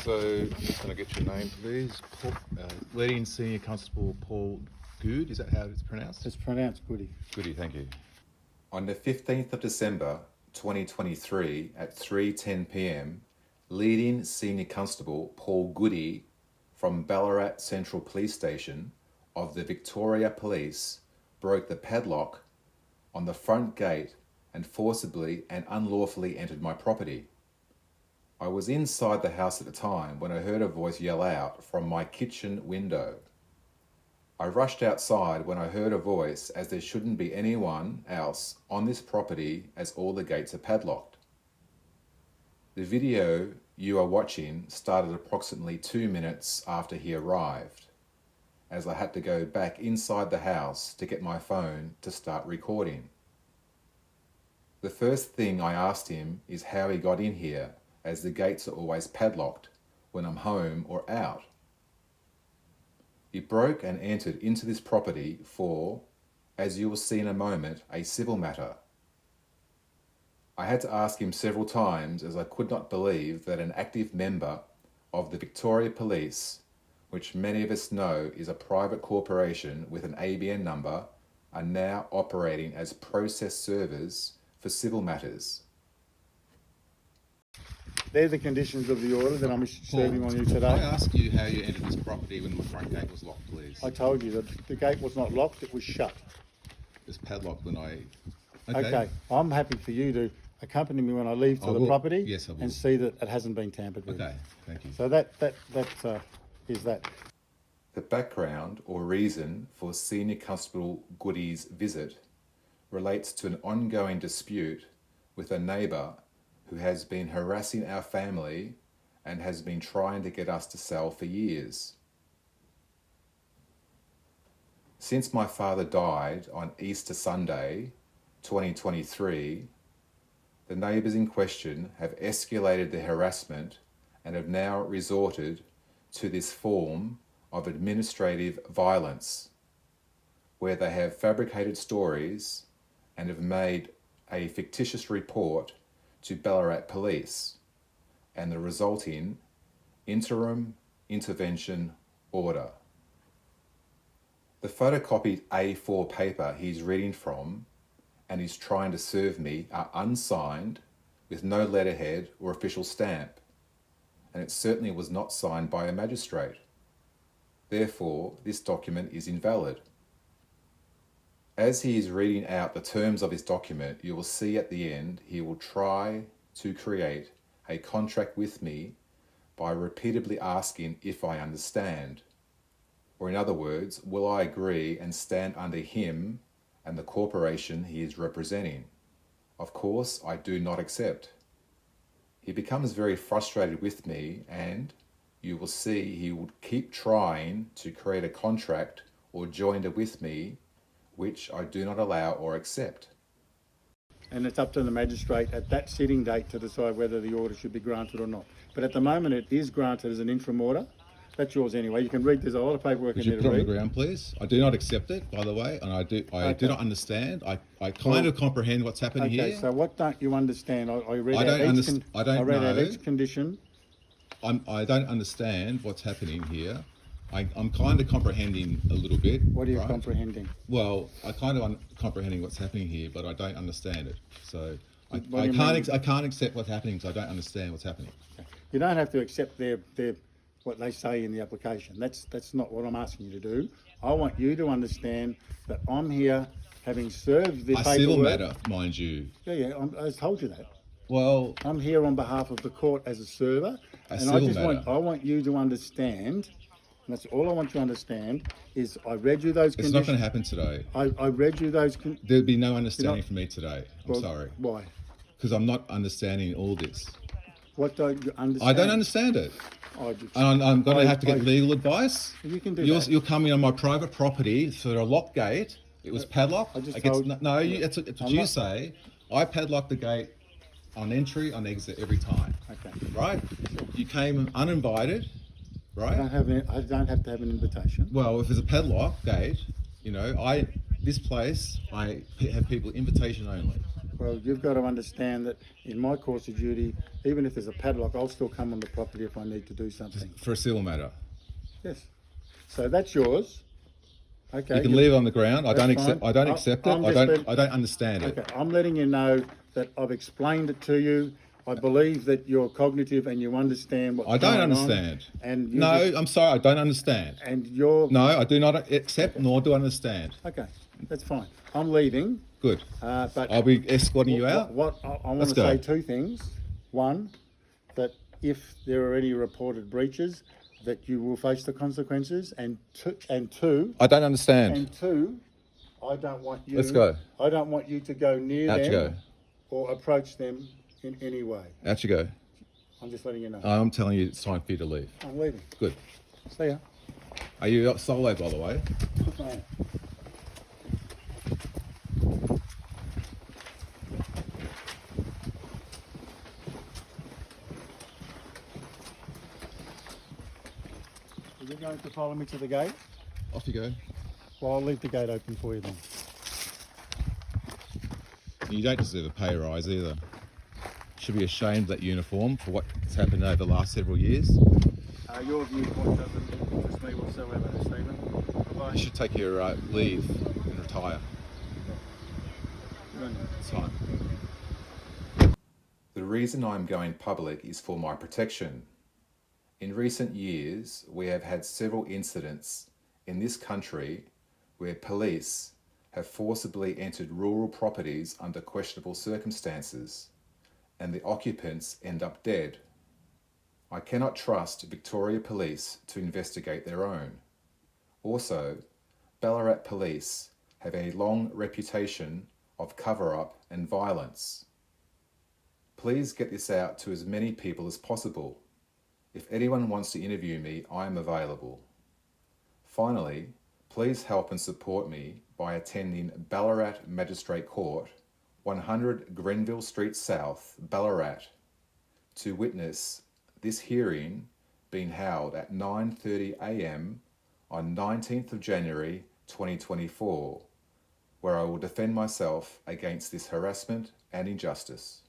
So, can I get your name, please? Leading Senior Constable Paul Gudde, is that how it's pronounced? It's pronounced Gudde. Gudde, thank you. On the 15th of December 2023 at 3:10 p.m, leading Senior Constable Paul Gudde from Ballarat Central Police Station of the Victorian Police broke the padlock on the front gate and forcibly and unlawfully entered my property. I was inside the house at the time when I heard a voice yell out from my kitchen window. I rushed outside when I heard a voice, as there shouldn't be anyone else on this property as all the gates are padlocked. The video you are watching started approximately 2 minutes after he arrived, as I had to go back inside the house to get my phone to start recording. The first thing I asked him is how he got in here, as the gates are always padlocked when I'm home or out. He broke and entered into this property for, as you will see in a moment, a civil matter. I had to ask him several times, as I could not believe that an active member of the Victorian Police, which many of us know is a private corporation with an ABN number, are now operating as process servers for civil matters. They're the conditions of the order that I'm serving on you today. Can I ask you how you entered this property when the front gate was locked, please? I told you that the gate was not locked, it was shut. It was padlocked when I... Okay. I'm happy for you to accompany me when I leave to I the will. property. Yes, I will. And see that it hasn't been tampered with. Okay, thank you. So that is that. The background or reason for Senior Constable Gudde's visit relates to an ongoing dispute with a neighbour who has been harassing our family and has been trying to get us to sell for years. Since my father died on Easter Sunday, 2023, the neighbours in question have escalated the harassment and have now resorted to this form of administrative violence, where they have fabricated stories and have made a fictitious report to Ballarat Police and the resulting interim intervention order. The photocopied A4 paper he's reading from and is trying to serve me are unsigned, with no letterhead or official stamp, and it certainly was not signed by a magistrate. Therefore, this document is invalid. As he is reading out the terms of his document, you will see at the end he will try to create a contract with me by repeatedly asking if I understand. Or in other words, will I agree and stand under him and the corporation he is representing? Of course, I do not accept. He becomes very frustrated with me, and you will see he would keep trying to create a contract or joinder with me, which I do not allow or accept. And it's up to the magistrate at that sitting date to decide whether the order should be granted or not. But at the moment it is granted as an interim order. That's yours anyway. You can read, there's a lot of paperwork in there to read. Would you put it on the ground, please? I do not accept it, by the way, and I do not understand. I kind of comprehend what's happening here. Okay, so what don't you understand? I read I don't out know. each condition. I don't understand what's happening here. I'm kind of comprehending a little bit. What are you right? comprehending? Well, I kind of comprehending what's happening here, but I don't understand it. So I can't accept what's happening because I don't understand what's happening. Okay. You don't have to accept their what they say in the application. That's not what I'm asking you to do. I want you to understand that I'm here having served the paperwork. A civil matter, mind you. Yeah, I told you that. Well, I'm here on behalf of the court as a server, and I want you to understand. And that's all I want you to understand is I read you those conditions. It's not going to happen today. I read you those There'd be no understanding from me today. I'm sorry. Why? Because I'm not understanding all this. What don't you understand? I don't understand it. And I'm going to have to get legal advice. You can do that. You're coming on my private property through a locked gate. It was padlocked. That's what you say. I padlocked the gate on entry, on exit every time. Okay. Right? You came uninvited. Right? I don't have to have an invitation. Well, if there's a padlock gate, this place, I have people invitation only. Well, you've got to understand that in my course of duty, even if there's a padlock, I'll still come on the property if I need to do something. For a civil matter. Yes. So that's yours. Okay. You can leave it on the ground. I don't That's accept. fine. I don't accept it. I'm just I don't understand it. Okay, I'm letting you know that I've explained it to you. I believe that you're cognitive and you understand what's I don't going understand. on. And No, I'm sorry. I don't understand. And you're... No, I do not accept, nor do I understand. Okay, that's fine. I'm leaving. Good. But I'll be escorting you out. I want to say two things. One, that if there are any reported breaches, that you will face the consequences. And two, I don't understand. And two, I don't want you... Let's go. I don't want you to go near Out you them go. or approach them in any way. Out you go. I'm just letting you know. I'm telling you, it's time for you to leave. I'm leaving. Good. See ya. Are you solo, by the way? Bye. Are you going to follow me to the gate? Off you go. Well, I'll leave the gate open for you then. You don't deserve a pay rise either. Should be ashamed of that uniform for what's happened over the last several years. Your viewpoint doesn't interest me whatsoever, Stephen. Bye-bye. You should take your leave and retire. It's time. The reason I'm going public is for my protection. In recent years, we have had several incidents in this country where police have forcibly entered rural properties under questionable circumstances, and the occupants end up dead. I cannot trust Victoria Police to investigate their own. Also, Ballarat Police have a long reputation of cover-up and violence. Please get this out to as many people as possible. If anyone wants to interview me, I am available. Finally, please help and support me by attending Ballarat Magistrate Court, 100 Grenville Street South, Ballarat, to witness this hearing being held at 9:30 a.m. on 19th of January 2024, where I will defend myself against this harassment and injustice.